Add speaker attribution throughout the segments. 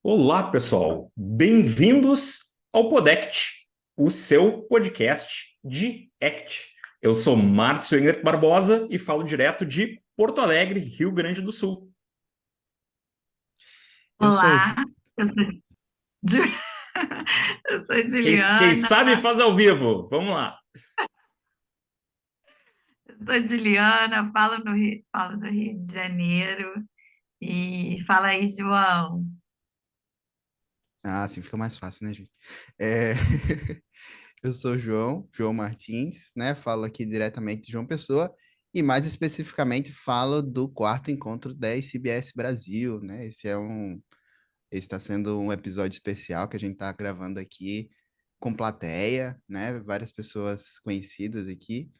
Speaker 1: Olá, pessoal. Bem-vindos ao Podect, o seu podcast de ACT. Eu sou Márcio Engert Barbosa e falo direto de Porto Alegre, Rio Grande do Sul.
Speaker 2: Eu sou.
Speaker 3: Olá, eu sou, Ju- eu sou
Speaker 1: Quem
Speaker 3: Juliana,
Speaker 1: sabe faz ao vivo. Vamos lá.
Speaker 3: falo do Rio de Janeiro. E fala aí, João.
Speaker 2: Ah, assim fica mais fácil, né, gente? É, Eu sou João Martins, né? Falo aqui diretamente de João Pessoa e mais especificamente falo do quarto encontro da ICBS Brasil, né? Esse está sendo um episódio especial que a gente está gravando aqui com plateia, né? Várias pessoas conhecidas aqui.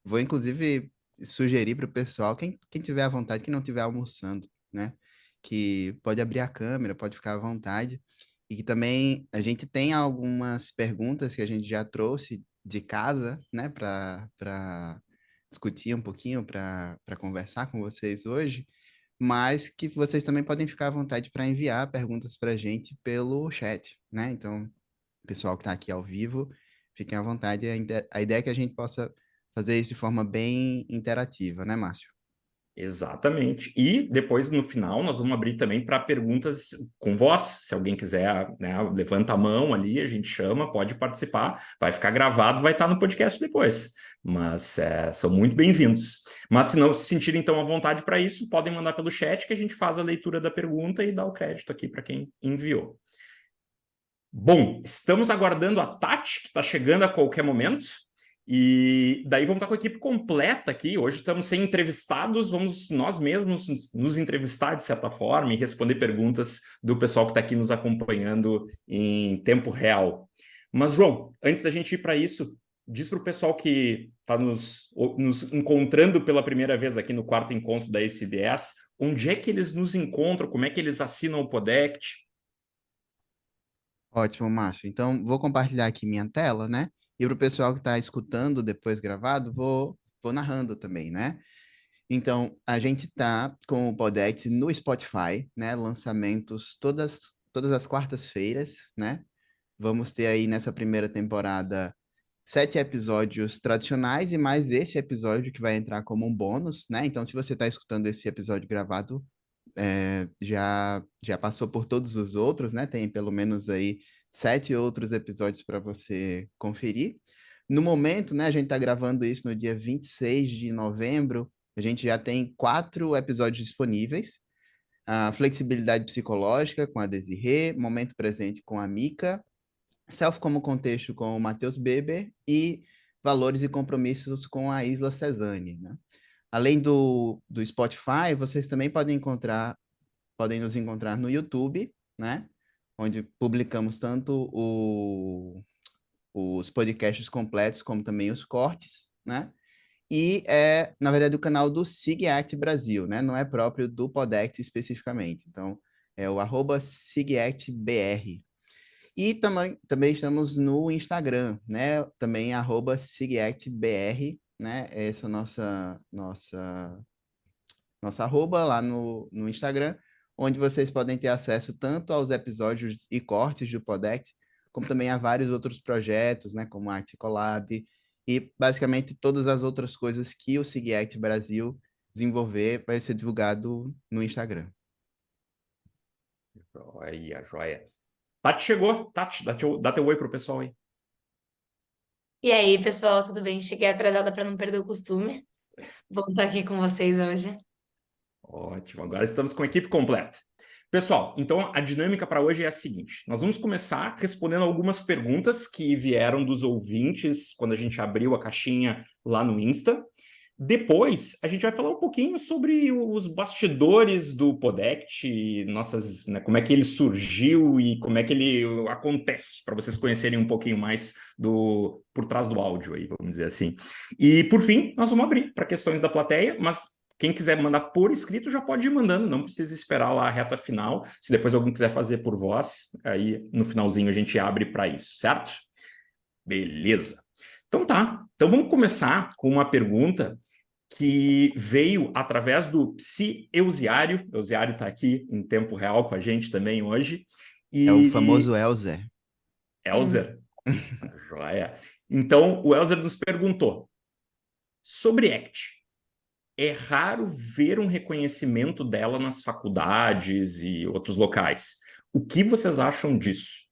Speaker 2: Vou, inclusive, sugerir para o pessoal, quem tiver à vontade, quem não estiver almoçando, né? Que pode abrir a câmera, pode ficar à vontade. E que também a gente tem algumas perguntas que a gente já trouxe de casa, né? Para discutir um pouquinho, para conversar com vocês hoje. Mas que vocês também podem ficar à vontade para enviar perguntas para a gente pelo chat, né? Então, pessoal que está aqui ao vivo, fiquem à vontade. A ideia é que a gente possa fazer isso de forma bem interativa, né, Márcio?
Speaker 1: Exatamente. E depois, no final, nós vamos abrir também para perguntas com voz. Se alguém quiser, né, levanta a mão ali, a gente chama, pode participar. Vai ficar gravado, vai estar no podcast depois. Mas são muito bem-vindos. Mas se não se sentirem então à vontade para isso, podem mandar pelo chat que a gente faz a leitura da pergunta e dá o crédito aqui para quem enviou. Bom, estamos aguardando a Tati, que está chegando a qualquer momento. E daí vamos estar com a equipe completa aqui. Hoje estamos sem entrevistados, vamos nós mesmos nos entrevistar de certa forma e responder perguntas do pessoal que está aqui nos acompanhando em tempo real. Mas, João, antes da gente ir para isso, diz para o pessoal que está nos encontrando pela primeira vez aqui no quarto encontro da ACBS, onde é que eles nos encontram, como é que eles assinam o Podect.
Speaker 2: Ótimo, Márcio. Então, vou compartilhar aqui minha tela, né? E para o pessoal que está escutando depois gravado, vou narrando também, né? Então, a gente está com o Podect no Spotify, né? Lançamentos todas as quartas-feiras, né? Vamos ter aí nessa primeira temporada 7 episódios tradicionais e mais esse episódio que vai entrar como um bônus, né? Então, se você está escutando esse episódio gravado, já passou por todos os outros, né? Tem pelo menos aí 7 outros episódios para você conferir. No momento, né? A gente está gravando isso no dia 26 de novembro. A gente já tem 4 episódios disponíveis. A Flexibilidade Psicológica com a Desirê, Momento Presente com a Mica, Self como Contexto com o Matheus Beber e Valores e Compromissos com a Isla Cezanne, né? Além do Spotify, vocês também podem nos encontrar no YouTube, né? Onde publicamos tanto os podcasts completos como também os cortes, né? E na verdade, o canal do SIGACT Brasil, né? Não é próprio do Podect especificamente. Então, é o @SIGACTBR. E também estamos no Instagram, né? Também @SIGACTBR, né? Essa nossa arroba lá no Instagram, onde vocês podem ter acesso tanto aos episódios e cortes do Podex, como também a vários outros projetos, né, como a Arte Collab, e basicamente todas as outras coisas que o SIGACT Brasil desenvolver vai ser divulgado no Instagram.
Speaker 1: Joia, joia. Tati chegou. Tati, dá teu oi pro pessoal aí.
Speaker 4: E aí, pessoal, tudo bem? Cheguei atrasada para não perder o costume. Bom estar aqui com vocês hoje.
Speaker 1: Ótimo, agora estamos com a equipe completa. Pessoal, então a dinâmica para hoje é a seguinte: nós vamos começar respondendo algumas perguntas que vieram dos ouvintes quando a gente abriu a caixinha lá no Insta. Depois, a gente vai falar um pouquinho sobre os bastidores do Podect, né, como é que ele surgiu e como é que ele acontece, para vocês conhecerem um pouquinho mais por trás do áudio aí, vamos dizer assim. E, por fim, nós vamos abrir para questões da plateia, mas quem quiser mandar por escrito já pode ir mandando, não precisa esperar lá a reta final. Se depois alguém quiser fazer por voz, aí no finalzinho a gente abre para isso, certo? Beleza. Então tá. Então vamos começar com uma pergunta que veio através do Psi Eusiário. Eusiário está aqui em tempo real com a gente também hoje.
Speaker 2: É o
Speaker 1: E
Speaker 2: famoso Elzer.
Speaker 1: Elzer, joia. Então, o Elzer nos perguntou sobre ACT. É raro ver um reconhecimento dela nas faculdades e outros locais. O que vocês acham disso?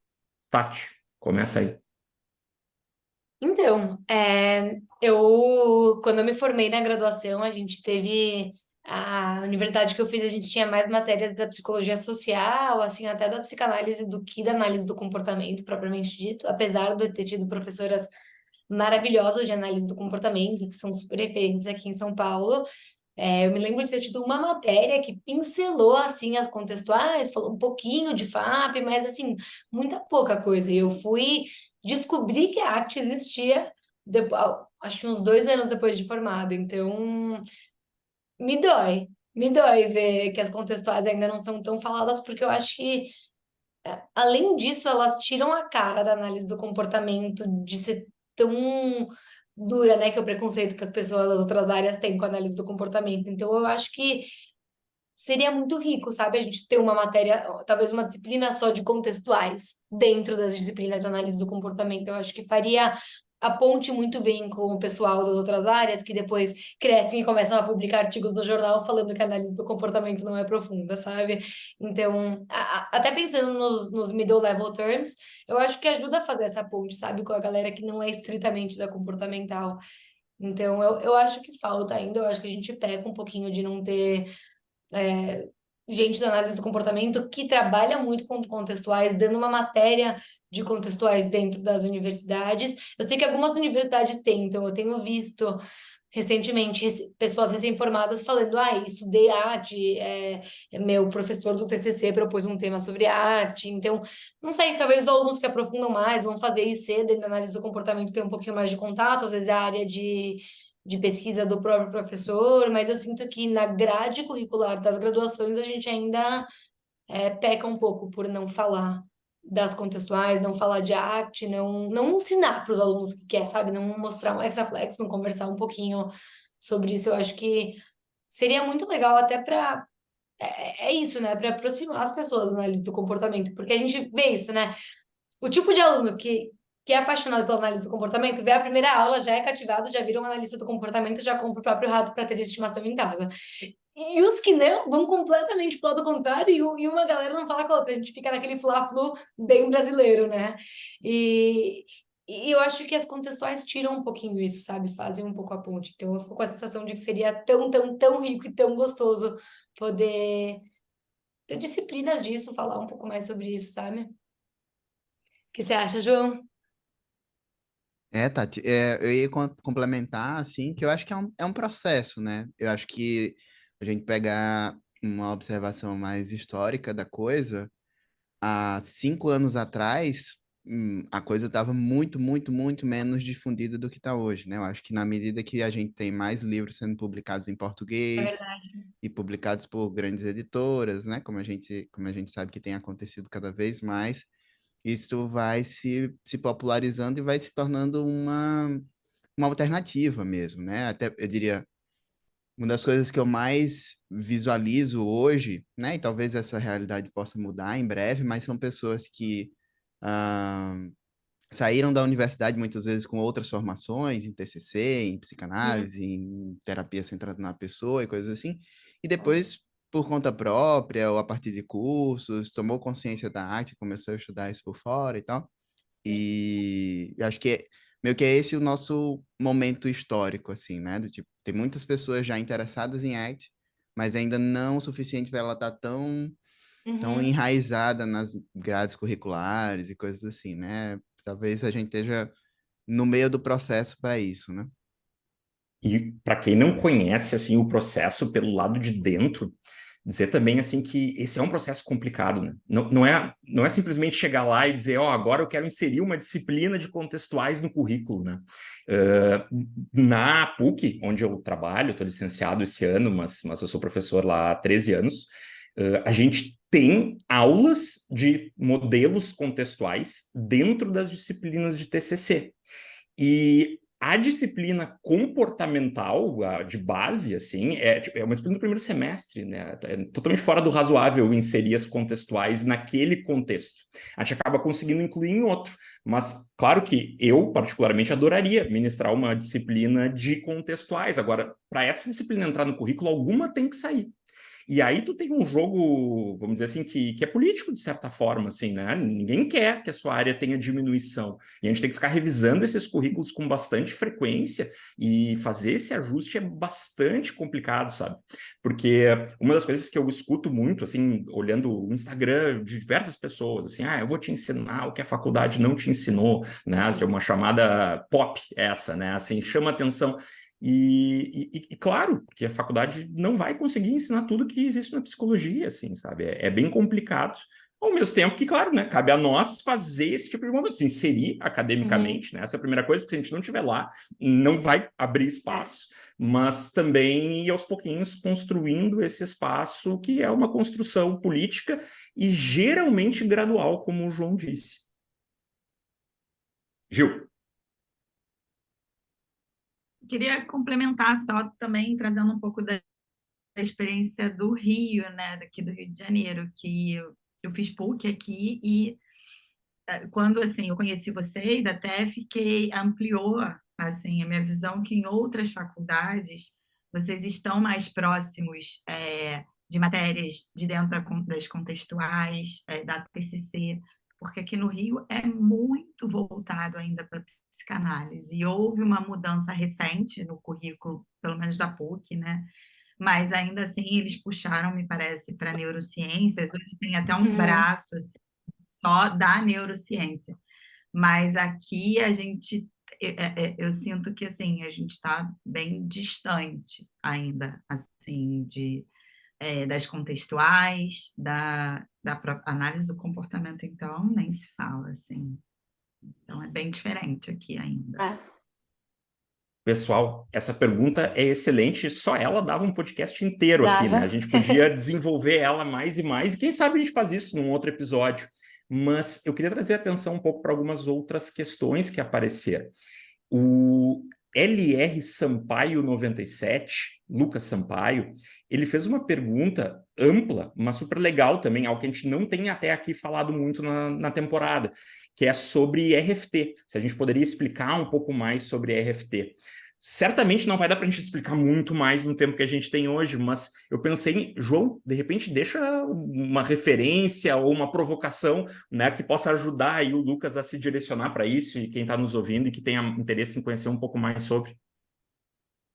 Speaker 1: Tati, começa aí.
Speaker 4: Então, quando eu me formei na graduação, a gente teve, a universidade que eu fiz, a gente tinha mais matéria da psicologia social, assim, até da psicanálise do que da análise do comportamento, propriamente dito, apesar de eu ter tido professoras maravilhosas de análise do comportamento, que são super referências aqui em São Paulo. Eu me lembro de ter tido uma matéria que pincelou, assim, as contextuais, falou um pouquinho de FAP, mas, assim, muita pouca coisa. E eu fui descobrir que a ACT existia, acho que uns 2 anos depois de formada. Então, me dói ver que as contextuais ainda não são tão faladas, porque eu acho que, além disso, elas tiram a cara da análise do comportamento de ser tão dura, né, que é o preconceito que as pessoas das outras áreas têm com a análise do comportamento. Então, eu acho que seria muito rico, sabe, a gente ter uma matéria, talvez uma disciplina só de contextuais dentro das disciplinas de análise do comportamento. Eu acho que faria a ponte muito bem com o pessoal das outras áreas que depois crescem e começam a publicar artigos no jornal falando que a análise do comportamento não é profunda, sabe? Então, até pensando nos middle level terms, eu acho que ajuda a fazer essa ponte, sabe, com a galera que não é estritamente da comportamental. Então, eu acho que falta ainda, eu acho que a gente peca um pouquinho de não ter gente da análise do comportamento que trabalha muito com contextuais, dando uma matéria de contextuais dentro das universidades. Eu sei que algumas universidades têm, então eu tenho visto recentemente pessoas recém-formadas falando, estudei arte, meu professor do TCC propôs um tema sobre arte, então, não sei, talvez os alunos que aprofundam mais vão fazer IC dentro da análise do comportamento, ter um pouquinho mais de contato, às vezes a área de pesquisa do próprio professor, mas eu sinto que na grade curricular das graduações a gente ainda peca um pouco por não falar das contextuais, não falar de arte, não ensinar para os alunos o que quer, sabe? Não mostrar um hexaflex, não conversar um pouquinho sobre isso. Eu acho que seria muito legal até para é isso, né? Para aproximar as pessoas da análise do comportamento, porque a gente vê isso, né? O tipo de aluno que é apaixonado pela análise do comportamento, vê a primeira aula, já é cativado, já vira um analista do comportamento, já compra o próprio rato para ter estimação em casa. E os que não vão completamente pro lado contrário e uma galera não fala com a outra. A gente fica naquele fla-flu bem brasileiro, né? E, e eu acho que as contextuais tiram um pouquinho isso, sabe? Fazem um pouco a ponte. Então eu fico com a sensação de que seria tão, tão, tão rico e tão gostoso poder ter disciplinas disso, falar um pouco mais sobre isso, sabe? O que você acha, João?
Speaker 2: Tati, eu ia complementar, assim, que eu acho que é um processo, né? Eu acho que a gente pegar uma observação mais histórica da coisa, há 5 anos atrás, a coisa estava muito, muito, muito menos difundida do que está hoje, né? Eu acho que na medida que a gente tem mais livros sendo publicados em
Speaker 4: É
Speaker 2: português
Speaker 4: verdade.
Speaker 2: e publicados por grandes editoras, né? Como a gente sabe que tem acontecido cada vez mais, isso vai se popularizando e vai se tornando uma alternativa mesmo, né? Até, eu diria, uma das coisas que eu mais visualizo hoje, né? E talvez essa realidade possa mudar em breve, mas são pessoas que ah, saíram da universidade muitas vezes com outras formações, em TCC, em
Speaker 4: Hum.
Speaker 2: psicanálise, em terapia centrada na pessoa e coisas assim, e depois, por conta própria ou a partir de cursos, tomou consciência da arte, começou a estudar isso por fora e tal. E eu acho que meio que é esse o nosso momento histórico, assim, né? Do tipo, tem muitas pessoas já interessadas em arte, mas ainda não o suficiente para ela estar tão
Speaker 4: Uhum.
Speaker 2: enraizada nas grades curriculares e coisas assim, né? Talvez a gente esteja no meio do processo para isso, né?
Speaker 1: E para quem não conhece assim o processo pelo lado de dentro, dizer também assim que esse é um processo complicado, né? Não é simplesmente chegar lá e dizer, agora eu quero inserir uma disciplina de contextuais no currículo, né? Na PUC, onde eu trabalho, estou licenciado esse ano, mas eu sou professor lá há 13 anos, a gente tem aulas de modelos contextuais dentro das disciplinas de TCC. E A disciplina comportamental, de base, assim, é uma disciplina do primeiro semestre, né? É totalmente fora do razoável inserir as contextuais naquele contexto. A gente acaba conseguindo incluir em outro. Mas, claro que eu, particularmente, adoraria ministrar uma disciplina de contextuais. Agora, para essa disciplina entrar no currículo, alguma tem que sair. E aí tu tem um jogo, vamos dizer assim, que é político, de certa forma, assim, né? Ninguém quer que a sua área tenha diminuição. E a gente tem que ficar revisando esses currículos com bastante frequência e fazer esse ajuste é bastante complicado, sabe? Porque uma das coisas que eu escuto muito, assim, olhando o Instagram de diversas pessoas, assim, eu vou te ensinar o que a faculdade não te ensinou, né? É uma chamada pop essa, né? Assim, chama atenção. E claro, que a faculdade não vai conseguir ensinar tudo que existe na psicologia, assim, sabe? É bem complicado. Ao mesmo tempo que, claro, né, cabe a nós fazer esse tipo de momento, se inserir academicamente, né? Essa é a primeira coisa, porque se a gente não estiver lá, não vai abrir espaço, mas também ir aos pouquinhos construindo esse espaço, que é uma construção política e geralmente gradual, como o João disse. Gil.
Speaker 3: Queria complementar só também, trazendo um pouco da experiência do Rio, né, daqui do Rio de Janeiro, que eu fiz PUC aqui e quando assim eu conheci vocês, até ampliou assim a minha visão que em outras faculdades vocês estão mais próximos de matérias de dentro das contextuais, da TCC, porque aqui no Rio é muito voltado ainda para psicanálise e houve uma mudança recente no currículo, pelo menos da PUC, né? Mas ainda assim eles puxaram, me parece, para neurociências. Hoje tem até um braço assim, só da neurociência. Mas aqui a gente, eu sinto que assim a gente está bem distante ainda, assim, das contextuais, da própria análise do comportamento, então nem se fala, assim. Então é bem diferente aqui ainda.
Speaker 1: Pessoal, essa pergunta é excelente, só ela dava um podcast inteiro aqui, né? A gente podia desenvolver ela mais e mais, e quem sabe a gente faz isso num outro episódio. Mas eu queria trazer atenção um pouco para algumas outras questões que apareceram. O LR Sampaio 97, Lucas Sampaio, ele fez uma pergunta ampla, mas super legal também, algo que a gente não tem até aqui falado muito na temporada, que é sobre RFT. Se a gente poderia explicar um pouco mais sobre RFT. Certamente não vai dar para a gente explicar muito mais no tempo que a gente tem hoje, mas eu pensei, João, de repente deixa uma referência ou uma provocação, né, que possa ajudar aí o Lucas a se direcionar para isso e quem está nos ouvindo e que tenha interesse em conhecer um pouco mais sobre.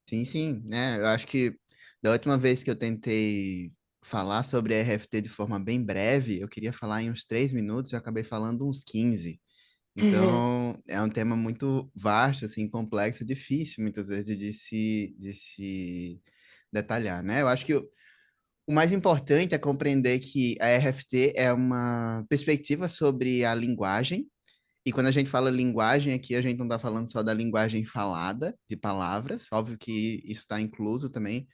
Speaker 2: Sim, sim, né? Eu acho que da última vez que eu tentei falar sobre RFT de forma bem breve, eu queria falar em uns 3 minutos e eu acabei falando uns 15. Então, é um tema muito vasto, assim, complexo, difícil, muitas vezes, de se detalhar, né? Eu acho que o mais importante é compreender que a RFT é uma perspectiva sobre a linguagem, e quando a gente fala linguagem aqui, a gente não está falando só da linguagem falada, de palavras, óbvio que isso está incluso também,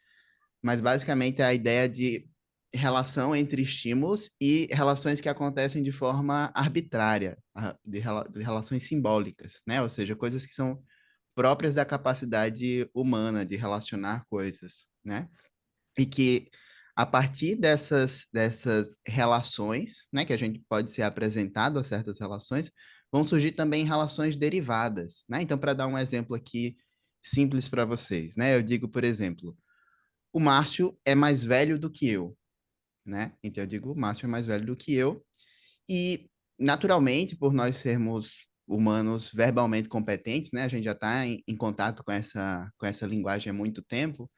Speaker 2: mas basicamente é a ideia de relação entre estímulos e relações que acontecem de forma arbitrária, de relações simbólicas, né? Ou seja, coisas que são próprias da capacidade humana de relacionar coisas, né? E que a partir dessas relações, né, que a gente pode ser apresentado a certas relações, vão surgir também relações derivadas, né? Então, para dar um exemplo aqui simples para vocês, né? Eu digo, por exemplo, o Márcio é mais velho do que eu, né? Então eu digo, o Márcio é mais velho do que eu. E, naturalmente, por nós sermos humanos verbalmente competentes, né? A gente já está em contato com essa linguagem há muito tempo.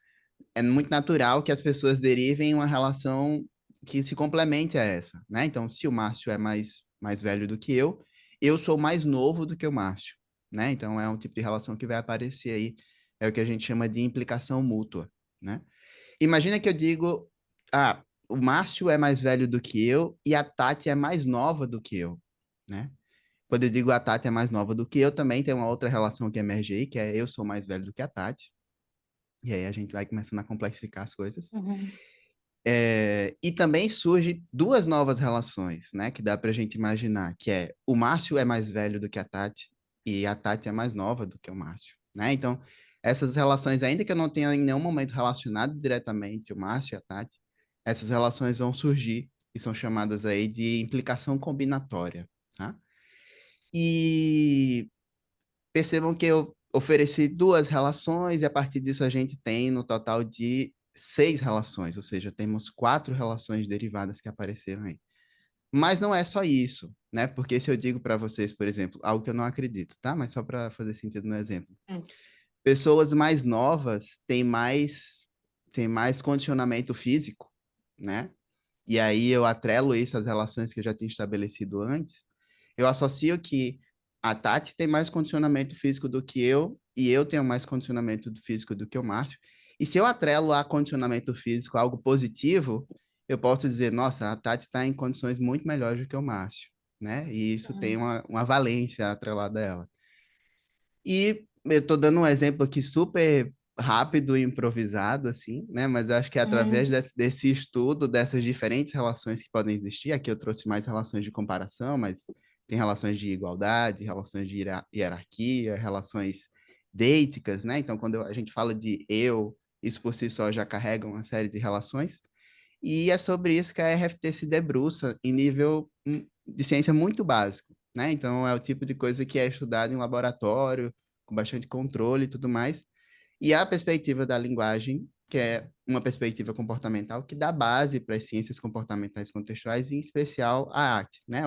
Speaker 2: É muito natural que as pessoas derivem uma relação que se complemente a essa, né? Então, se o Márcio é mais velho do que eu sou mais novo do que o Márcio, né? Então, é um tipo de relação que vai aparecer aí, é o que a gente chama de implicação mútua, né? Imagina que eu digo, o Márcio é mais velho do que eu e a Tati é mais nova do que eu, né? Quando eu digo a Tati é mais nova do que eu, também tem uma outra relação que emerge aí, que é eu sou mais velho do que a Tati. E aí a gente vai começando a complexificar as coisas. E também surge duas novas relações, né? Que dá pra gente imaginar, que é o Márcio é mais velho do que a Tati e a Tati é mais nova do que o Márcio, né? Então, essas relações, ainda que eu não tenha em nenhum momento relacionado diretamente o Márcio e a Tati, essas relações vão surgir e são chamadas aí de implicação combinatória, tá? E percebam que eu ofereci 2 relações e a partir disso a gente tem no total de 6 relações, ou seja, temos 4 relações derivadas que apareceram aí. Mas não é só isso, né? Porque se eu digo para vocês, por exemplo, algo que eu não acredito, tá? Mas só para fazer sentido no exemplo. Pessoas mais novas têm mais condicionamento físico, né? E aí eu atrelo isso às relações que eu já tinha estabelecido antes. Eu associo que a Tati tem mais condicionamento físico do que eu, e eu tenho mais condicionamento físico do que o Márcio. E se eu atrelo a condicionamento físico algo positivo, eu posso dizer, nossa, a Tati está em condições muito melhores do que o Márcio, né? E isso tem uma valência atrelada a ela. E eu estou dando um exemplo aqui super rápido e improvisado, assim, né? Mas eu acho que através desse estudo, dessas diferentes relações que podem existir, aqui eu trouxe mais relações de comparação, mas tem relações de igualdade, relações de hierarquia, relações deíticas, né? Então, quando a gente fala de eu, isso por si só já carrega uma série de relações. E é sobre isso que a RFT se debruça em nível de ciência muito básico, né? Então, é o tipo de coisa que é estudado em laboratório, com bastante controle e tudo mais. E a perspectiva da linguagem, que é uma perspectiva comportamental, que dá base para as ciências comportamentais contextuais, em especial a ACT, né?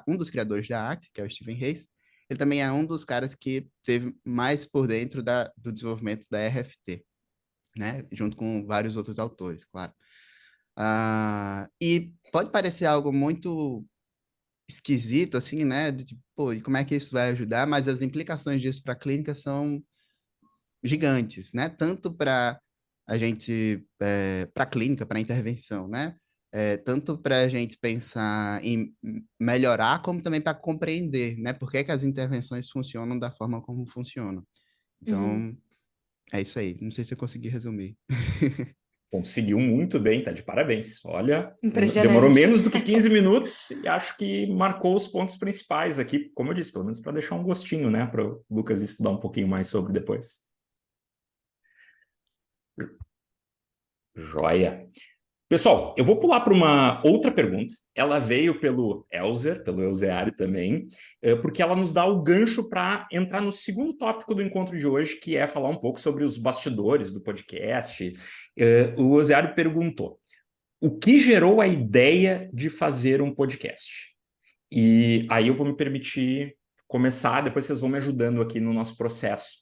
Speaker 2: Um dos criadores da ACT, que é o Stephen Hayes, ele também é um dos caras que teve mais por dentro do desenvolvimento da RFT, né? Junto com vários outros autores, claro. E pode parecer algo muito esquisito, assim, né? De tipo, pô, e como é que isso vai ajudar? Mas as implicações disso para a clínica são gigantes, né? Tanto para a gente, para a clínica, para a intervenção, né? Tanto para a gente pensar em melhorar, como também para compreender, né? Por que que as intervenções funcionam da forma como funcionam. Então, é isso aí. Não sei se eu consegui resumir.
Speaker 1: Conseguiu muito bem, tá de parabéns. Olha, demorou
Speaker 4: Impressionante.
Speaker 1: menos do que 15 minutos e acho que marcou os pontos principais aqui, como eu disse, pelo menos para deixar um gostinho, né, para o Lucas estudar um pouquinho mais sobre depois. Joia. Pessoal, eu vou pular para uma outra pergunta. Ela veio pelo Elzer, pelo Elzeário também, porque ela nos dá o gancho para entrar no segundo tópico do encontro de hoje, que é falar um pouco sobre os bastidores do podcast. O Elzeário perguntou: o que gerou a ideia de fazer um podcast? E aí eu vou me permitir começar, depois vocês vão me ajudando aqui no nosso processo.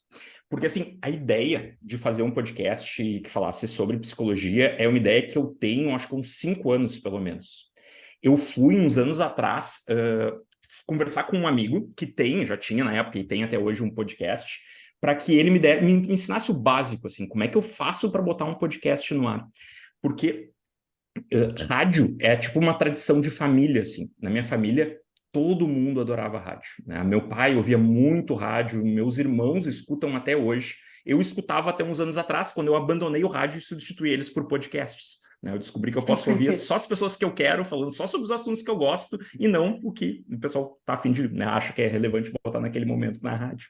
Speaker 1: Porque, assim, a ideia de fazer um podcast que falasse sobre psicologia é uma ideia que eu tenho, acho que uns 5 anos, pelo menos. Eu fui, uns anos atrás, conversar com um amigo que já tinha na época e tem até hoje um podcast, para que ele me ensinasse o básico, assim, como é que eu faço para botar um podcast no ar. Porque rádio é tipo uma tradição de família, assim. Na minha família, todo mundo adorava rádio, né? Meu pai ouvia muito rádio, meus irmãos escutam até hoje. Eu escutava até uns anos atrás, quando eu abandonei o rádio e substituí eles por podcasts, né? Eu descobri que eu posso ouvir só as pessoas que eu quero, falando só sobre os assuntos que eu gosto, e não o que o pessoal tá a fim de, né, acha que é relevante botar naquele momento na rádio.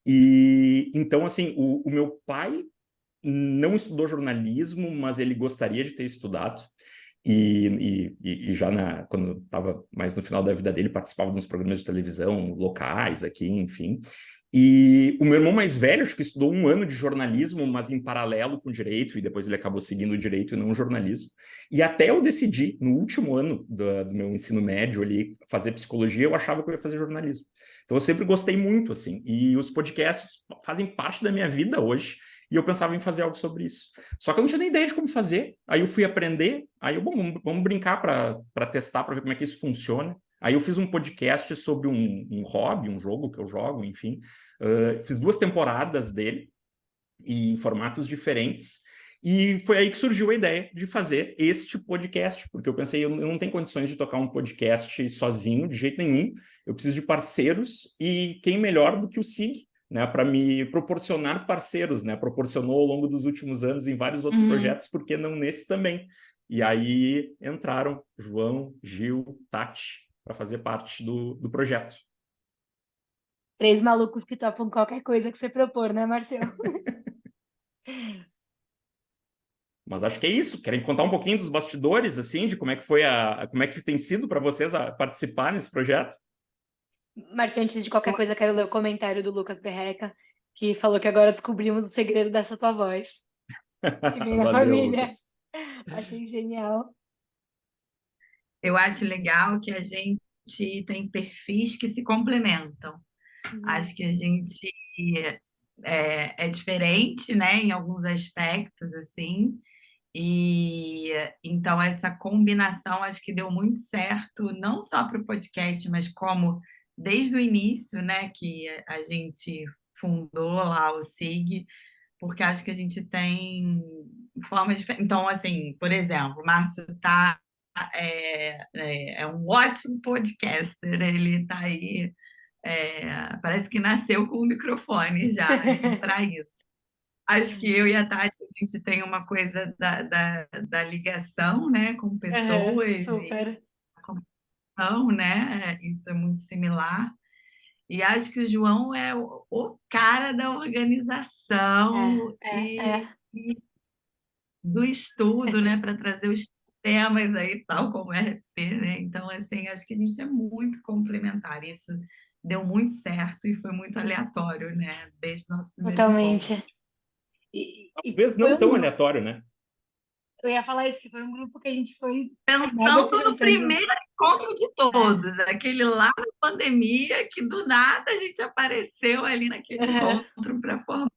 Speaker 1: E então, assim, o meu pai não estudou jornalismo, mas ele gostaria de ter estudado. E já quando estava mais no final da vida dele, participava de uns programas de televisão locais aqui, enfim. E o meu irmão mais velho, acho que estudou 1 ano de jornalismo, mas em paralelo com direito, e depois ele acabou seguindo o direito e não o jornalismo. E até eu decidi, no último ano do meu ensino médio ali, fazer psicologia, eu achava que eu ia fazer jornalismo. Então eu sempre gostei muito, assim, e os podcasts fazem parte da minha vida hoje, e eu pensava em fazer algo sobre isso. Só que eu não tinha nem ideia de como fazer. Aí eu fui aprender, aí eu, bom, vamos brincar para testar, para ver como é que isso funciona. Aí eu fiz um podcast sobre um hobby, um jogo que eu jogo, enfim. Fiz 2 temporadas dele, e em formatos diferentes. E foi aí que surgiu a ideia de fazer este podcast, porque eu pensei, eu não tenho condições de tocar um podcast sozinho, de jeito nenhum. Eu preciso de parceiros, e quem melhor do que o SIG, né, para me proporcionar parceiros, né? Proporcionou ao longo dos últimos anos em vários outros projetos, por que não nesse também? E aí entraram João, Gil, Tati, para fazer parte do projeto.
Speaker 4: 3 malucos que topam qualquer coisa que você propor, né, Marcelo?
Speaker 1: Mas acho que é isso. Querem contar um pouquinho dos bastidores, assim, de como é que foi como é que tem sido para vocês participar nesse projeto?
Speaker 4: Márcio, antes de qualquer coisa, quero ler o comentário do Lucas Berreca, que falou que agora descobrimos o segredo dessa tua voz, que vem da
Speaker 1: Valeu,
Speaker 4: família.
Speaker 1: Lucas.
Speaker 4: Achei genial.
Speaker 3: Eu acho legal que a gente tem perfis que se complementam. Acho que a gente é diferente, né, em alguns aspectos, assim, e então essa combinação acho que deu muito certo, não só para o podcast, mas como desde o início, né, que a gente fundou lá o SIG, porque acho que a gente tem formas diferentes. Então, assim, por exemplo, o Márcio é um ótimo podcaster, ele está aí, parece que nasceu com o microfone já para isso. Acho que eu e a Tati, a gente tem uma coisa da ligação, né, com pessoas e
Speaker 4: Super.
Speaker 3: comunicação, né? Isso é muito similar. E acho que o João é o cara da organização
Speaker 4: É.
Speaker 3: e do estudo, né, para trazer os temas aí, tal como RFP, né? Então, assim, acho que a gente é muito complementar. Isso deu muito certo e foi muito aleatório, né? Desde o nosso primeiro
Speaker 4: Totalmente.
Speaker 3: encontro.
Speaker 4: E
Speaker 1: Talvez
Speaker 4: foi
Speaker 1: não
Speaker 4: um
Speaker 1: tão
Speaker 4: grupo,
Speaker 1: aleatório, né?
Speaker 4: eu ia falar isso, que foi um grupo que a gente foi mega se
Speaker 3: Pensando no
Speaker 4: juntando.
Speaker 3: primeiro encontro de todos, aquele lá na pandemia, que do nada a gente apareceu ali naquele
Speaker 4: Aham.
Speaker 3: encontro para formar.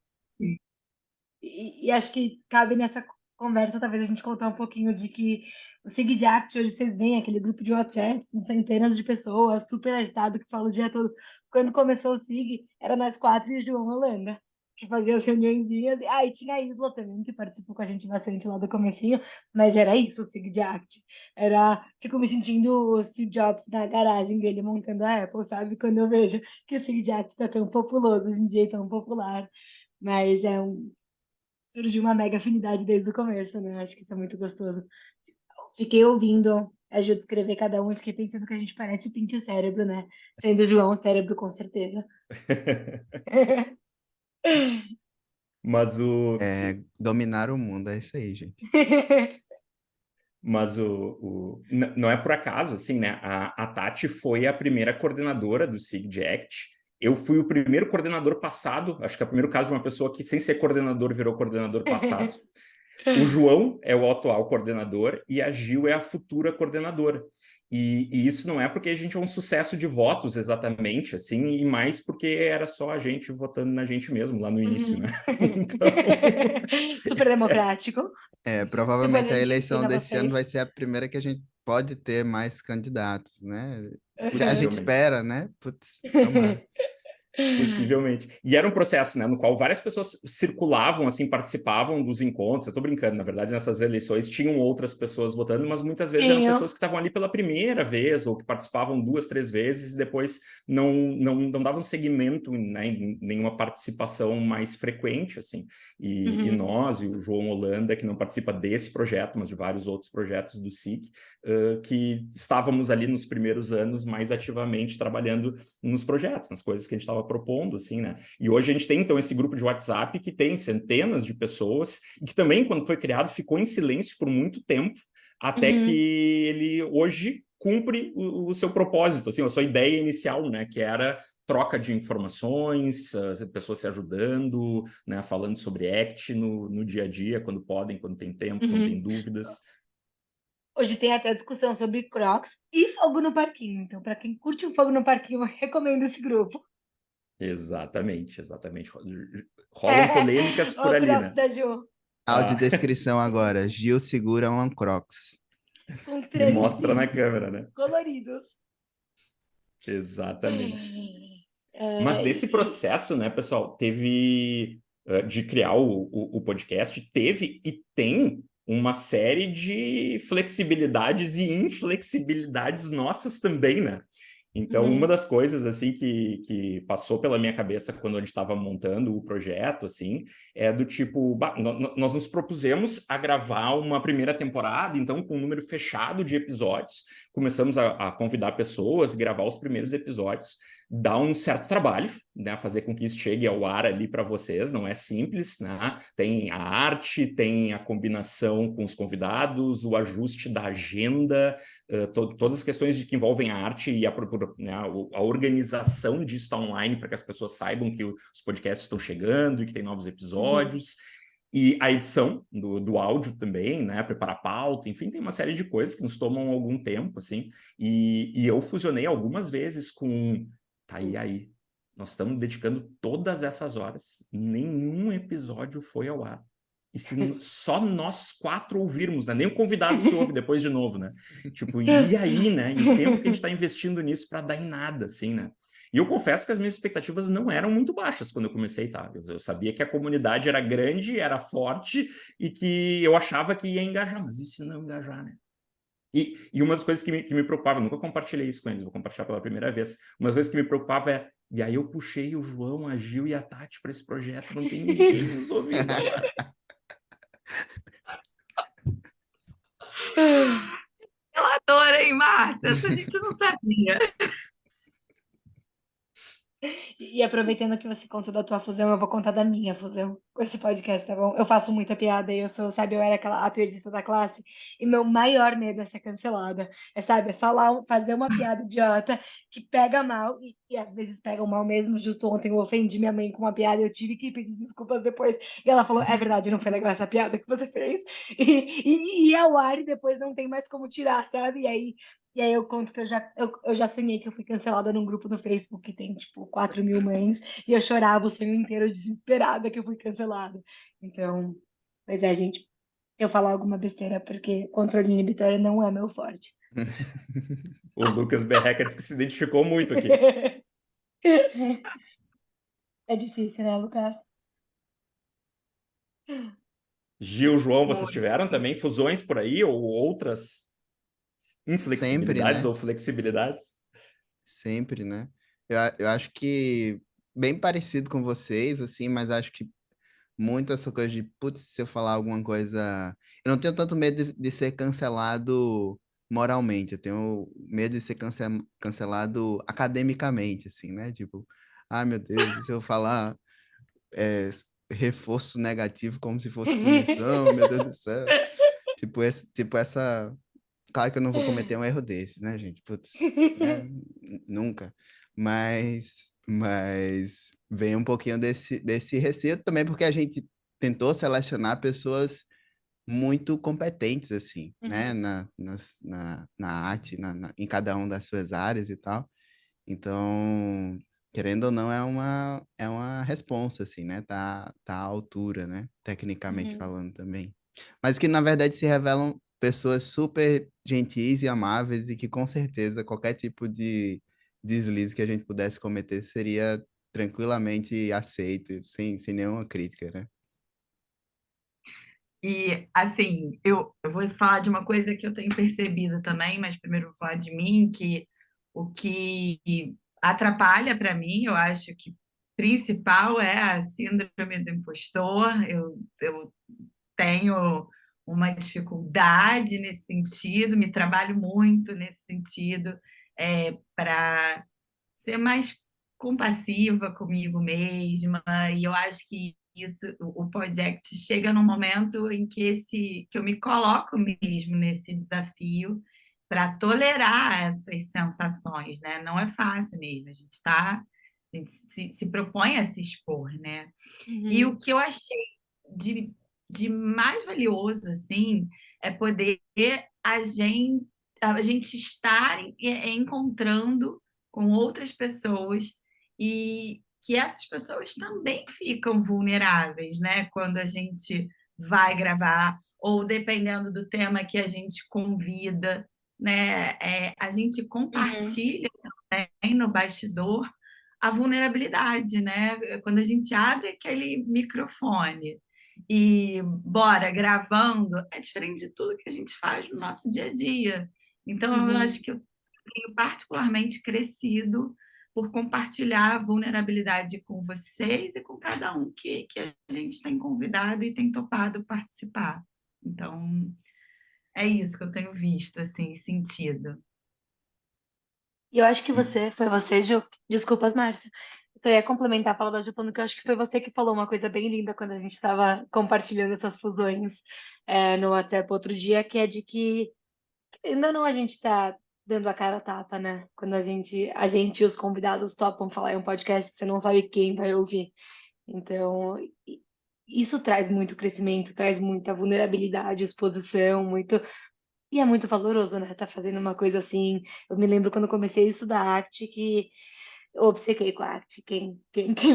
Speaker 4: E acho que cabe nessa conversa, talvez a gente contar um pouquinho de que o Sig de Act, hoje vocês veem aquele grupo de WhatsApp com centenas de pessoas, super agitado, que fala o dia todo. Quando começou o Sig, era nós 4 e o João Holanda, que fazia as reuniõezinhas. Ah, e tinha a Isla também, que participou com a gente bastante lá do comecinho, mas era isso, o Sig de Act. Fico me sentindo o Steve Jobs na garagem dele montando a Apple, sabe? Quando eu vejo que o Sig de Act tá tão populoso hoje em dia, e tão popular. Mas surgiu uma mega afinidade desde o começo, né? Acho que isso é muito gostoso. Fiquei ouvindo a Ju descrever cada um e fiquei pensando que a gente parece o Pink e o Cérebro, né? Sendo o João o cérebro, com certeza.
Speaker 1: Mas
Speaker 2: Dominar o mundo, é isso aí, gente.
Speaker 1: Mas não é por acaso, assim, né? A Tati foi a primeira coordenadora do SIG Act. Eu fui o primeiro coordenador passado, acho que é o primeiro caso de uma pessoa que, sem ser coordenador, virou coordenador passado. O João é o atual coordenador e a Gil é a futura coordenadora. E isso não é porque a gente é um sucesso de votos exatamente, assim, e mais porque era só a gente votando na gente mesmo lá no início, né? Então...
Speaker 4: Super democrático.
Speaker 2: Provavelmente
Speaker 4: Depois a
Speaker 2: a
Speaker 4: gente
Speaker 2: eleição
Speaker 4: ensina
Speaker 2: desse ano
Speaker 4: vocês.
Speaker 2: vai ser a primeira que a gente pode ter mais candidatos, né? A gente
Speaker 1: Possivelmente.
Speaker 2: espera, né? Putz, tomara.
Speaker 1: Possivelmente. E era um processo, né, no qual várias pessoas circulavam, assim, participavam dos encontros. Eu tô brincando, na verdade, nessas eleições tinham outras pessoas votando, mas muitas vezes eram pessoas que estavam ali pela primeira vez ou que participavam 2, 3 vezes e depois não davam seguimento, né, em nenhuma participação mais frequente, assim. E nós, e o João Holanda, que não participa desse projeto, mas de vários outros projetos do SIC, que estávamos ali nos primeiros anos mais ativamente trabalhando nos projetos, nas coisas que a gente estava propondo, assim, né? E hoje a gente tem, então, esse grupo de WhatsApp que tem centenas de pessoas e que também, quando foi criado, ficou em silêncio por muito tempo, até que ele, hoje, cumpre o seu propósito, assim, a sua ideia inicial, né? Que era troca de informações, pessoas se ajudando, né? Falando sobre ACT no dia a dia, quando podem, quando tem tempo, quando tem dúvidas.
Speaker 4: Hoje tem até discussão sobre Crocs e fogo no parquinho. Então, para quem curte o fogo no parquinho, eu recomendo esse grupo.
Speaker 1: Exatamente. Rolam polêmicas por
Speaker 4: O
Speaker 1: ali,
Speaker 4: Crocs
Speaker 1: né?
Speaker 4: da Ju.
Speaker 2: Audiodescrição agora. Gil segura um Crocs.
Speaker 4: Com
Speaker 1: E mostra
Speaker 4: trelicinhos
Speaker 1: na câmera, né?
Speaker 4: coloridos.
Speaker 1: Exatamente. Mas nesse processo, né, pessoal, teve de criar o podcast, teve e tem uma série de flexibilidades e inflexibilidades nossas também, né? Então, uma das coisas, assim, que passou pela minha cabeça quando a gente estava montando o projeto, assim, é do tipo, nós nos propusemos a gravar uma primeira temporada, então, com um número fechado de episódios, começamos a convidar pessoas, gravar os primeiros episódios, dá um certo trabalho, né, fazer com que isso chegue ao ar ali para vocês, não é simples, né? Tem a arte, tem a combinação com os convidados, o ajuste da agenda, todas as questões que envolvem a arte e né, a organização disso online para que as pessoas saibam que os podcasts estão chegando e que tem novos episódios. E a edição do áudio também, né? Preparar pauta, enfim, tem uma série de coisas que nos tomam algum tempo, assim. E eu fusionei algumas vezes com... Tá aí. Nós estamos dedicando todas essas horas. Nenhum episódio foi ao ar. E se só nós 4 ouvirmos, né? Nem o convidado se ouve depois de novo, né? Tipo, e aí, né? E o tempo que a gente está investindo nisso para dar em nada, assim, né? E eu confesso que as minhas expectativas não eram muito baixas quando eu comecei, tá? Eu sabia que a comunidade era grande, era forte e que eu achava que ia engajar, mas e se não engajar, né? E uma das coisas que me preocupava, eu nunca compartilhei isso com eles, vou compartilhar pela primeira vez. Uma das coisas que me preocupava é, e aí eu puxei o João, a Gil e a Tati para esse projeto, não tem ninguém nos ouvindo agora.
Speaker 3: Reladora, hein, Márcia? Essa a gente não sabia.
Speaker 4: E aproveitando que você contou da tua fusão, eu vou contar da minha fusão com esse podcast, tá bom? Eu faço muita piada e eu sou, sabe, eu era aquela a piadista da classe e meu maior medo é ser cancelada. É, sabe, é falar, fazer uma piada idiota que pega mal e às vezes pega mal mesmo. Justo ontem eu ofendi minha mãe com uma piada e eu tive que pedir desculpas depois. E ela falou, é verdade, não foi legal essa piada que você fez. E ao ar e depois não tem mais como tirar, sabe? E aí eu conto que eu já sonhei que eu fui cancelada num grupo no Facebook que tem, tipo, 4.000 mães, e eu chorava o sonho inteiro desesperada que eu fui cancelada. Então, pois é, gente, se eu falar alguma besteira, porque controle inibitório não é meu forte.
Speaker 1: O Lucas Berreca disse que se identificou muito aqui.
Speaker 4: É difícil, né, Lucas?
Speaker 1: Gil, João, vocês
Speaker 3: Muito.
Speaker 1: tiveram também fusões por aí ou outras
Speaker 2: Sempre,
Speaker 1: inflexibilidades
Speaker 2: né?
Speaker 1: ou flexibilidades?
Speaker 2: Sempre, né? Eu acho que bem parecido com vocês, assim, mas acho que muito essa coisa de, putz, se eu falar alguma coisa. Eu não tenho tanto medo de ser cancelado moralmente, eu tenho medo de ser cancelado academicamente, assim, né? Tipo, ai meu Deus, e se eu falar é, reforço negativo como se fosse punição, meu Deus do céu. Tipo essa. Claro que eu não vou cometer um erro desses, né, gente? Putz, né? Nunca. Mas vem um pouquinho desse receio também, porque a gente tentou selecionar pessoas muito competentes, assim, né?
Speaker 4: Uhum,
Speaker 2: Na arte, em cada uma das suas áreas e tal. Então, querendo ou não, é uma responsa, assim, né? Tá à altura, né? Tecnicamente
Speaker 4: uhum.
Speaker 2: falando também. Mas que, na verdade, se revelam pessoas super gentis e amáveis e que, com certeza, qualquer tipo de deslize que a gente pudesse cometer seria tranquilamente aceito, sem nenhuma crítica, né?
Speaker 3: E, assim, eu vou falar de uma coisa que eu tenho percebido também, mas primeiro eu vou falar de mim, que o que atrapalha para mim, eu acho que principal é a síndrome do impostor. Eu tenho uma dificuldade nesse sentido, me trabalho muito nesse sentido, para ser mais compassiva comigo mesma, e eu acho que isso, o project chega num momento em que eu me coloco mesmo nesse desafio para tolerar essas sensações, né? Não é fácil mesmo, a gente se propõe a se expor, né? E o
Speaker 4: Uhum,
Speaker 3: que eu achei de, de mais valioso, assim, é poder a gente estar encontrando com outras pessoas e que essas pessoas também ficam vulneráveis, né? Quando a gente vai gravar, ou dependendo do tema que a gente convida, né? A gente
Speaker 4: uhum,
Speaker 3: compartilha também no bastidor a vulnerabilidade, né? Quando a gente abre aquele microfone e bora gravando, é diferente de tudo que a gente faz no nosso dia a dia. Então, eu acho
Speaker 4: uhum.
Speaker 3: que eu tenho particularmente crescido por compartilhar a vulnerabilidade com vocês e com cada um que a gente tem convidado e tem topado participar. Então, é isso que eu tenho visto, assim, sentido.
Speaker 4: E eu acho que
Speaker 1: E
Speaker 4: foi você, Ju. Desculpas, Márcio. Eu ia complementar a fala da Ju, falando que eu acho que foi você que falou uma coisa bem linda quando a gente estava compartilhando essas fusões no WhatsApp outro dia, que é de que ainda não a gente está dando a cara a tapa, né? Quando a gente e os convidados topam falar em um podcast, você não sabe quem vai ouvir. Então, isso traz muito crescimento, traz muita vulnerabilidade, exposição, muito. E é muito valoroso, né? Tá fazendo uma coisa assim. Eu me lembro quando eu comecei a estudar arte que eu obcequei com a arte. Quem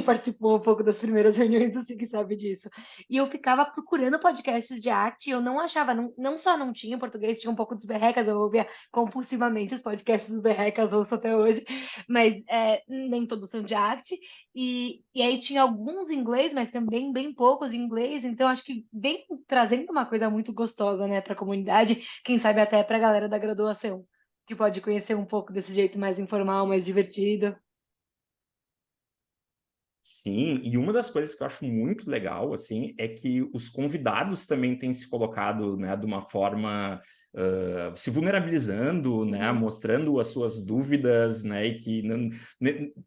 Speaker 4: participou um pouco das primeiras reuniões do SIG sabe disso. E eu ficava procurando podcasts de arte e eu não achava, não só não tinha em português, tinha um pouco dos berrecas, eu ouvia compulsivamente os podcasts dos berrecas, ouço até hoje, mas nem todos são de arte. E aí tinha alguns em inglês, mas também bem poucos em inglês, então acho que vem trazendo uma coisa muito gostosa, né, para a comunidade, quem sabe até para a galera da graduação, que pode conhecer um pouco desse jeito mais informal, mais divertido.
Speaker 1: sim, e uma das coisas que eu acho muito legal, assim, é que os convidados também têm se colocado, né, de uma forma, se vulnerabilizando, né,
Speaker 4: Uhum.
Speaker 1: mostrando as suas dúvidas, né, e que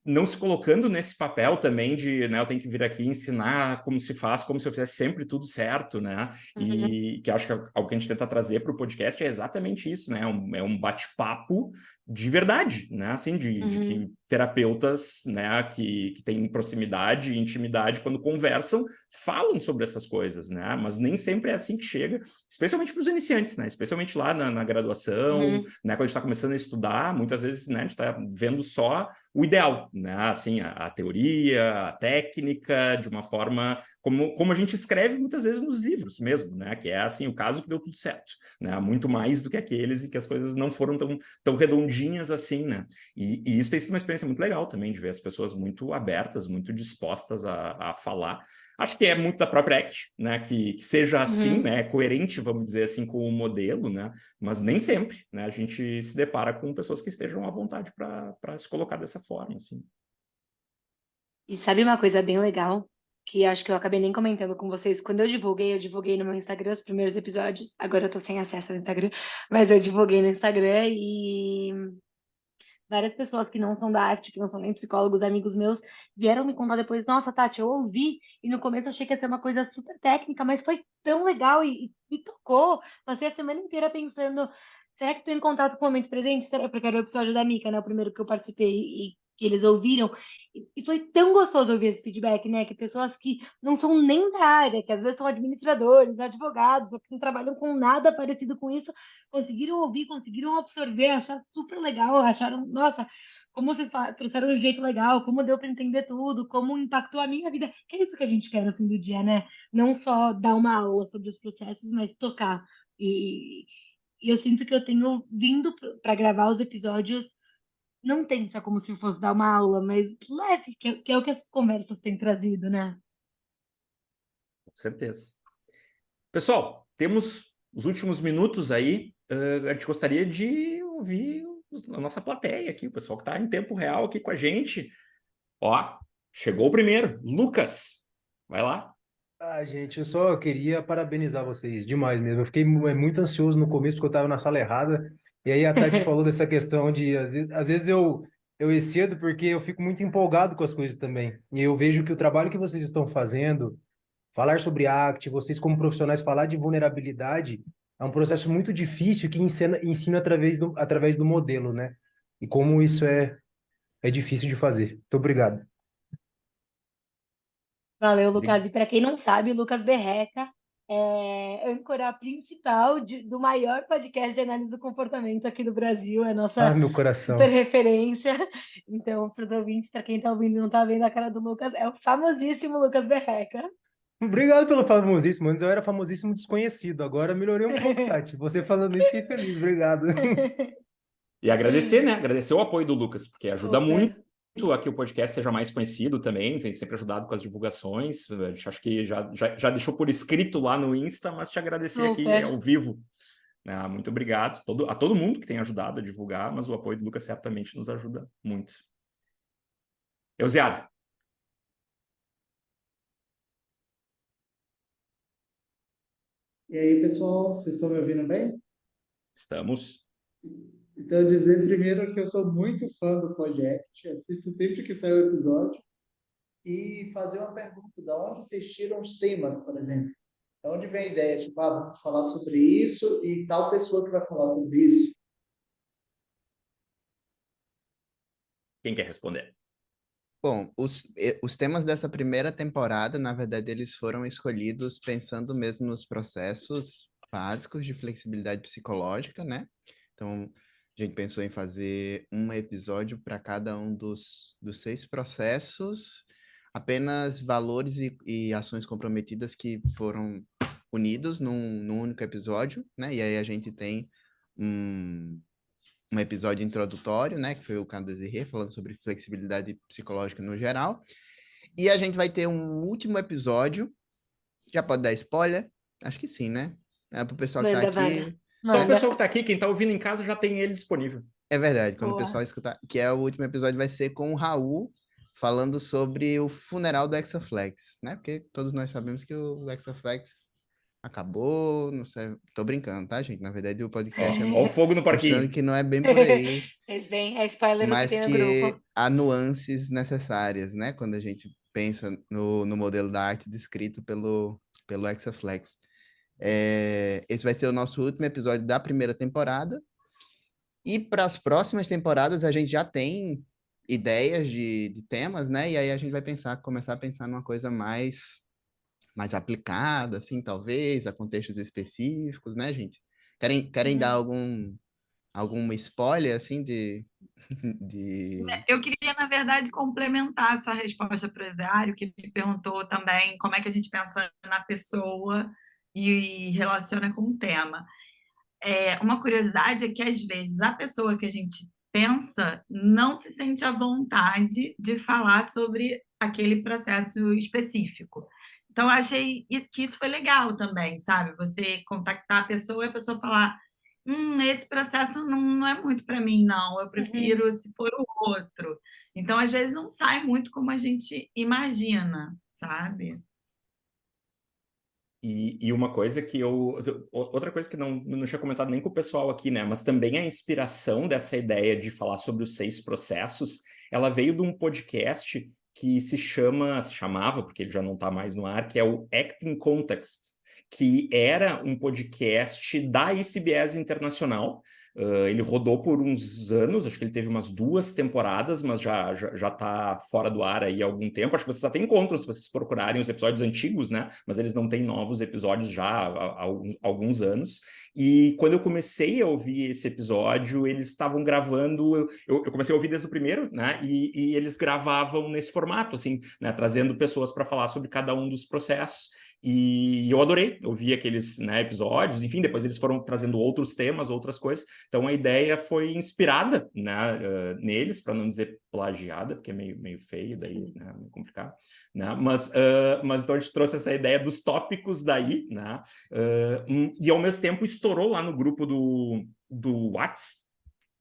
Speaker 1: não se colocando nesse papel também de, né, eu tenho que vir aqui ensinar como se faz, como se eu fizesse sempre tudo certo, né,
Speaker 4: Uhum.
Speaker 1: e que acho que algo que a gente tenta trazer para o podcast é exatamente isso, né, é um bate-papo de verdade, né? Assim, de
Speaker 4: Uhum.
Speaker 1: que terapeutas, né, que têm proximidade e intimidade, quando conversam, falam sobre essas coisas, né? Mas nem sempre é assim que chega, especialmente para os iniciantes, né? Especialmente lá na graduação,
Speaker 4: Uhum.
Speaker 1: né? Quando a gente está começando a estudar, muitas vezes, né, a gente está vendo só o ideal, né? Assim, a teoria, a técnica, de uma forma como a gente escreve muitas vezes nos livros mesmo, né? Que é assim, o caso que deu tudo certo, né? Muito mais do que aqueles em que as coisas não foram tão redondinhas assim, né? E isso tem sido uma experiência muito legal também, de ver as pessoas muito abertas, muito dispostas a falar. Acho que é muito da própria ACT, né? Que seja assim,
Speaker 4: Uhum.
Speaker 1: né? Coerente, vamos dizer assim, com o modelo, né? Mas nem sempre, né? A gente se depara com pessoas que estejam à vontade para se colocar dessa forma, assim.
Speaker 4: E sabe uma coisa bem legal? Que acho que eu acabei nem comentando com vocês. Quando eu divulguei no meu Instagram os primeiros episódios. Agora eu tô sem acesso ao Instagram, mas eu divulguei no Instagram e várias pessoas que não são da arte, que não são nem psicólogos, amigos meus, vieram me contar depois, nossa, Tati, eu ouvi, e no começo eu achei que ia ser uma coisa super técnica, mas foi tão legal e me tocou. Passei a semana inteira pensando, será que estou em contato com o momento presente? Será? Porque era o episódio da Mica, né? O primeiro que eu participei e que eles ouviram. E foi tão gostoso ouvir esse feedback, né? Que pessoas que não são nem da área, que às vezes são administradores, advogados, ou que não trabalham com nada parecido com isso, conseguiram ouvir, conseguiram absorver, acharam super legal, acharam, nossa, como vocês trouxeram um jeito legal, como deu para entender tudo, como impactou a minha vida. Que é isso que a gente quer no fim do dia, né? Não só dar uma aula sobre os processos, mas tocar. E, e eu sinto que eu tenho vindo para gravar os episódios, não tensa como se fosse dar uma aula, mas leve, que é o que as conversas têm trazido, né?
Speaker 1: Com certeza. Pessoal, temos os últimos minutos aí. A gente gostaria de ouvir a nossa plateia aqui, o pessoal que está em tempo real aqui com a gente. Ó, chegou o primeiro. Lucas, vai lá.
Speaker 5: Ah, gente, eu só queria parabenizar vocês demais mesmo. Eu fiquei muito ansioso no começo porque eu estava na sala errada. E aí a Tati falou dessa questão de, às vezes eu excedo porque eu fico muito empolgado com as coisas também. E eu vejo que o trabalho que vocês estão fazendo, falar sobre ACT, vocês como profissionais falar de vulnerabilidade, é um processo muito difícil que ensina através do modelo, né? E como isso é difícil de fazer. Muito obrigado.
Speaker 4: Valeu, Lucas. E para quem não sabe, o Lucas Berreca é âncora principal do maior podcast de análise do comportamento aqui do Brasil, é a
Speaker 5: Ah,
Speaker 4: nossa
Speaker 5: meu
Speaker 4: super
Speaker 5: coração.
Speaker 4: referência. Então, para os ouvintes, para quem está ouvindo e não está vendo a cara do Lucas, é o famosíssimo Lucas Berreca.
Speaker 5: Obrigado pelo famosíssimo. Antes eu era famosíssimo desconhecido. Agora melhorei um pouco, Tati. Você falando isso, fiquei feliz. Obrigado.
Speaker 1: E agradecer, né? Agradecer o apoio do Lucas, porque ajuda muito
Speaker 4: Super,
Speaker 1: a que o podcast seja mais conhecido também, tem sempre ajudado com as divulgações. A gente acho que já deixou por escrito lá no Insta, mas te agradecer aqui
Speaker 4: super.
Speaker 1: ao vivo. Né? Muito obrigado a todo mundo que tem ajudado a divulgar, mas o apoio do Lucas certamente nos ajuda muito. Eusiara,
Speaker 6: E aí, pessoal, vocês estão me ouvindo bem?
Speaker 1: estamos.
Speaker 6: Então, dizer primeiro que eu sou muito fã do Project, assisto sempre que sai o episódio, e fazer uma pergunta, da onde vocês tiram os temas, por exemplo? Da onde vem a ideia? Tipo, vamos falar sobre isso e tal pessoa que vai falar sobre isso.
Speaker 1: Quem quer responder?
Speaker 2: Bom, os temas dessa primeira temporada, na verdade, eles foram escolhidos pensando mesmo nos processos básicos de flexibilidade psicológica, né? Então, a gente pensou em fazer um episódio para cada um dos 6 processos, apenas valores e ações comprometidas que foram unidos num único episódio, né? E aí a gente tem um um episódio introdutório, né, que foi o caso Desirê, falando sobre flexibilidade psicológica no geral. E a gente vai ter um último episódio, já pode dar spoiler? Acho que sim, né? É para o pessoal que está
Speaker 4: Manda, Vaga.
Speaker 2: aqui.
Speaker 1: Só o
Speaker 4: Manda.
Speaker 1: pessoal que tá aqui, quem tá ouvindo em casa já tem ele disponível.
Speaker 2: É verdade, quando o
Speaker 4: Boa.
Speaker 2: pessoal escutar, que é o último episódio, vai ser com o Raul, falando sobre o funeral do Exaflex, né? Porque todos nós sabemos que o Exaflex acabou, não sei, tô brincando, tá, gente? Na verdade, o podcast é
Speaker 1: Ó o fogo no
Speaker 2: mostrando
Speaker 1: parquinho.
Speaker 2: que não é bem por aí,
Speaker 4: Fez bem, é spoiler o que
Speaker 2: mas
Speaker 4: tem no
Speaker 2: que
Speaker 4: grupo.
Speaker 2: há nuances necessárias, né? Quando a gente pensa no modelo da arte descrito pelo Exaflex. Esse vai ser o nosso último episódio da primeira temporada. E para as próximas temporadas a gente já tem ideias de temas, né? E aí a gente vai começar a pensar numa coisa mais aplicada, assim, talvez, a contextos específicos, né, gente? Querem dar algum spoiler, assim, de...
Speaker 3: Eu queria, na verdade, complementar a sua resposta para o Ezeário, que me perguntou também como é que a gente pensa na pessoa e relaciona com o tema. Uma curiosidade é que, às vezes, a pessoa que a gente pensa não se sente à vontade de falar sobre aquele processo específico. Então, eu achei que isso foi legal também, sabe? Você contactar a pessoa e a pessoa falar: esse processo não é muito para mim, não. Eu prefiro se for o outro. Então, às vezes, não sai muito como a gente imagina, sabe?
Speaker 1: E uma coisa que outra coisa que não tinha comentado nem com o pessoal aqui, né? Mas também a inspiração dessa ideia de falar sobre os 6 processos, ela veio de um podcast que se chamava, porque ele já não está mais no ar, que é o Acting Context, que era um podcast da ICBS Internacional. Ele rodou por uns anos, acho que ele teve umas 2 temporadas, mas já tá fora do ar aí há algum tempo. Acho que vocês até encontram se vocês procurarem os episódios antigos, né? Mas eles não têm novos episódios já há alguns anos. E quando eu comecei a ouvir esse episódio, eles estavam gravando. Eu comecei a ouvir desde o primeiro, né? E eles gravavam nesse formato, assim, né? Trazendo pessoas para falar sobre cada um dos processos. E eu adorei ouvir aqueles, né, episódios, enfim, depois eles foram trazendo outros temas, outras coisas. Então a ideia foi inspirada, né, neles, para não dizer plagiada, porque é meio feio, daí, né, meio complicado, né? Mas então a gente trouxe essa ideia dos tópicos daí, né? E ao mesmo tempo estourou lá no grupo do WhatsApp,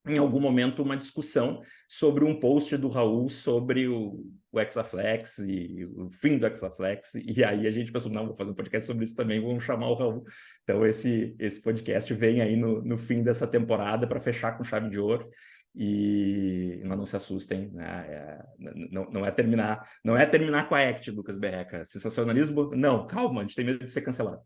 Speaker 1: em algum momento, uma discussão sobre um post do Raul sobre o Exaflex e o fim do Exaflex, e aí a gente pensou, não, vou fazer um podcast sobre isso também, vamos chamar o Raul. Então esse podcast vem aí no fim dessa temporada para fechar com chave de ouro, mas não se assustem, né? Não é terminar com a Act, Lucas Berreca. Sensacionalismo? Não, calma, a gente tem medo de ser cancelado.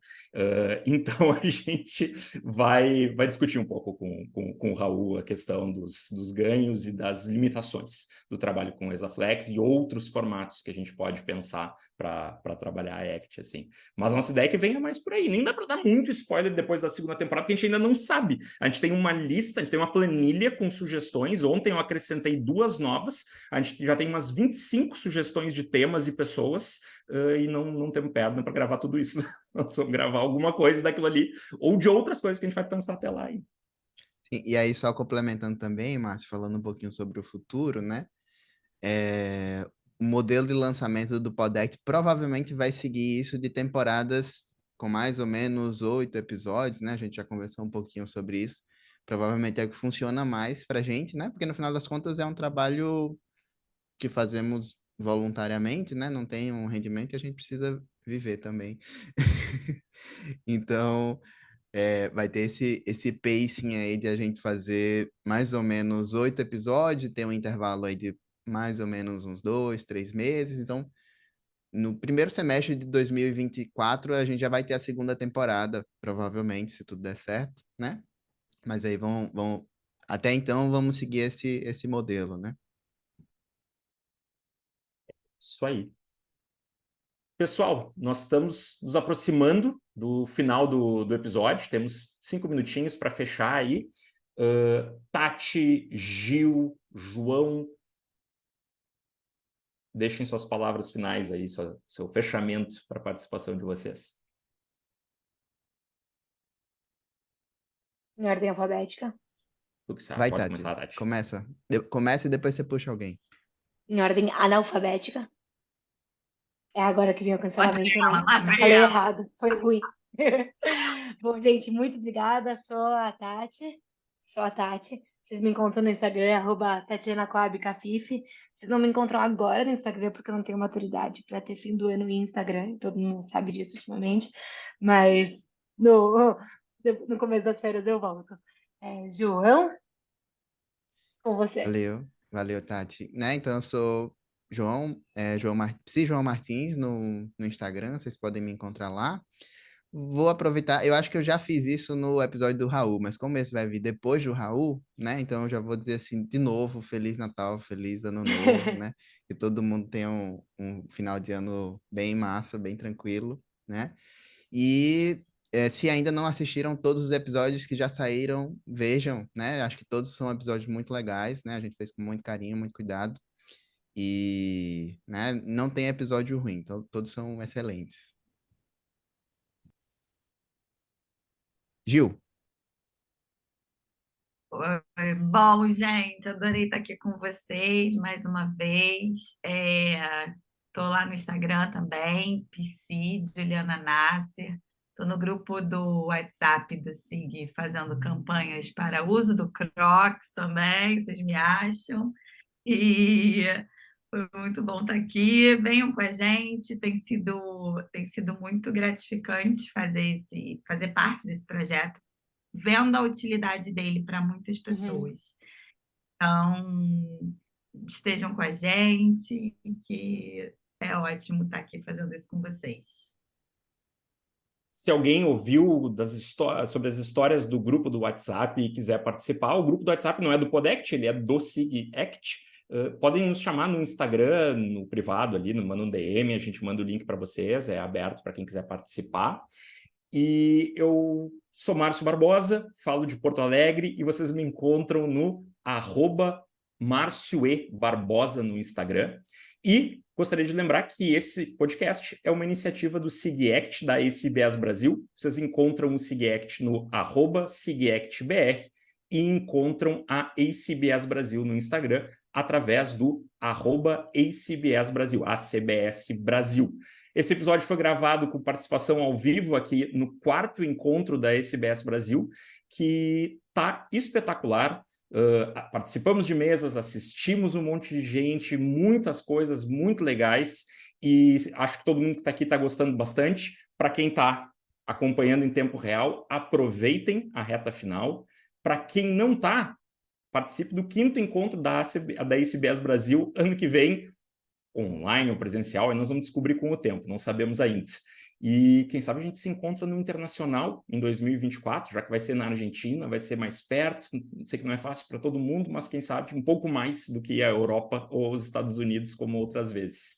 Speaker 1: Então a gente vai discutir um pouco com o Raul a questão dos ganhos e das limitações do trabalho com o Exaflex e outros formatos que a gente pode pensar para trabalhar a Act, assim. Mas a nossa ideia é que venha mais por aí. Nem dá para dar muito spoiler depois da segunda temporada, porque a gente ainda não sabe. A gente tem uma lista, a gente tem uma planilha com sugestões. Ontem eu acrescentei 2 novas. A gente já tem umas 25 sugestões de temas e pessoas, e não temos perna para gravar tudo isso. Nós vamos gravar alguma coisa daquilo ali, ou de outras coisas que a gente vai pensar até lá.
Speaker 2: Sim, e aí, só complementando também, Márcio, falando um pouquinho sobre o futuro, né? O modelo de lançamento do Podect provavelmente vai seguir isso de temporadas com mais ou menos 8 episódios, né? A gente já conversou um pouquinho sobre isso. Provavelmente é o que funciona mais pra gente, né? Porque no final das contas é um trabalho que fazemos voluntariamente, né? Não tem um rendimento e a gente precisa viver também. Então, vai ter esse pacing aí de a gente fazer mais ou menos 8 episódios, ter um intervalo aí de mais ou menos uns 2, 3 meses. Então, no primeiro semestre de 2024, a gente já vai ter a segunda temporada, provavelmente, se tudo der certo, né? Mas aí até então, vamos seguir esse modelo, né?
Speaker 1: Isso aí. Pessoal, nós estamos nos aproximando do final do episódio. Temos 5 minutinhos para fechar aí. Tati, Gil, João, deixem suas palavras finais aí, seu fechamento para a participação de vocês.
Speaker 4: Em ordem alfabética.
Speaker 1: Tu que sabe,
Speaker 2: Vai,
Speaker 1: pode
Speaker 2: Tati.
Speaker 1: começar, Tati.
Speaker 2: Começa. Começa e depois você puxa alguém.
Speaker 4: Em ordem analfabética. É agora que vem o cancelamento, né?
Speaker 3: Gabriela.
Speaker 4: Falei errado, foi ruim. Bom, gente, muito obrigada. Sou a Tati. Vocês me encontram no Instagram, @TatianaCoabCafife. Vocês não me encontram agora no Instagram porque eu não tenho maturidade para ter fim do ano em Instagram. Todo mundo sabe disso ultimamente. Mas no começo das férias eu volto. João, com você.
Speaker 2: Valeu, Tati. Né? Então, eu sou João Martins no Instagram, vocês podem me encontrar lá. Vou aproveitar, eu acho que eu já fiz isso no episódio do Raul, mas como esse vai vir depois do Raul, né? Então eu já vou dizer assim, de novo, Feliz Natal, Feliz Ano Novo, né? Que todo mundo tenha um final de ano bem massa, bem tranquilo, né? E se ainda não assistiram todos os episódios que já saíram, vejam, né? Acho que todos são episódios muito legais, né? A gente fez com muito carinho, muito cuidado. E, né, não tem episódio ruim, então todos são excelentes. Gil.
Speaker 3: Bom, gente, adorei estar aqui com vocês mais uma vez. Estou lá no Instagram também, PC, Juliana Nasser. Estou no grupo do WhatsApp do SIG fazendo campanhas para uso do Crocs também, vocês me acham. E foi muito bom estar aqui. Venham com a gente, tem sido muito gratificante fazer parte desse projeto, vendo a utilidade dele para muitas pessoas. Então, estejam com a gente, que é ótimo estar aqui fazendo isso com vocês.
Speaker 1: Se alguém ouviu sobre as histórias do grupo do WhatsApp e quiser participar, o grupo do WhatsApp não é do Podact, ele é do SIG-Act. Podem nos chamar no Instagram, no privado ali, manda um DM, a gente manda o link para vocês, é aberto para quem quiser participar. E eu sou Márcio Barbosa, falo de Porto Alegre e vocês me encontram no @MárcioEBarbosa no Instagram. E gostaria de lembrar que esse podcast é uma iniciativa do SIG-Act da ACBS Brasil. Vocês encontram o SIG-Act no @SIG-ActBR e encontram a ACBS Brasil no Instagram através do @ACBS Brasil, ACBS Brasil. Esse episódio foi gravado com participação ao vivo aqui no 4º encontro da SBS Brasil, que está espetacular. Participamos de mesas, assistimos um monte de gente, muitas coisas muito legais, e acho que todo mundo que está aqui está gostando bastante. Para quem está acompanhando em tempo real, aproveitem a reta final. Para quem não está, participe do 5º encontro da SBS Brasil ano que vem, online ou presencial, e nós vamos descobrir com o tempo, não sabemos ainda. E quem sabe a gente se encontra no Internacional em 2024, já que vai ser na Argentina, vai ser mais perto, sei que não é fácil para todo mundo, mas quem sabe um pouco mais do que a Europa ou os Estados Unidos, como outras vezes.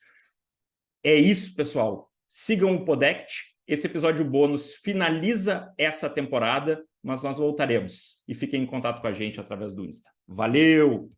Speaker 1: É isso, pessoal. Sigam o Podact. Esse episódio bônus finaliza essa temporada, mas nós voltaremos. E fiquem em contato com a gente através do Insta. Valeu!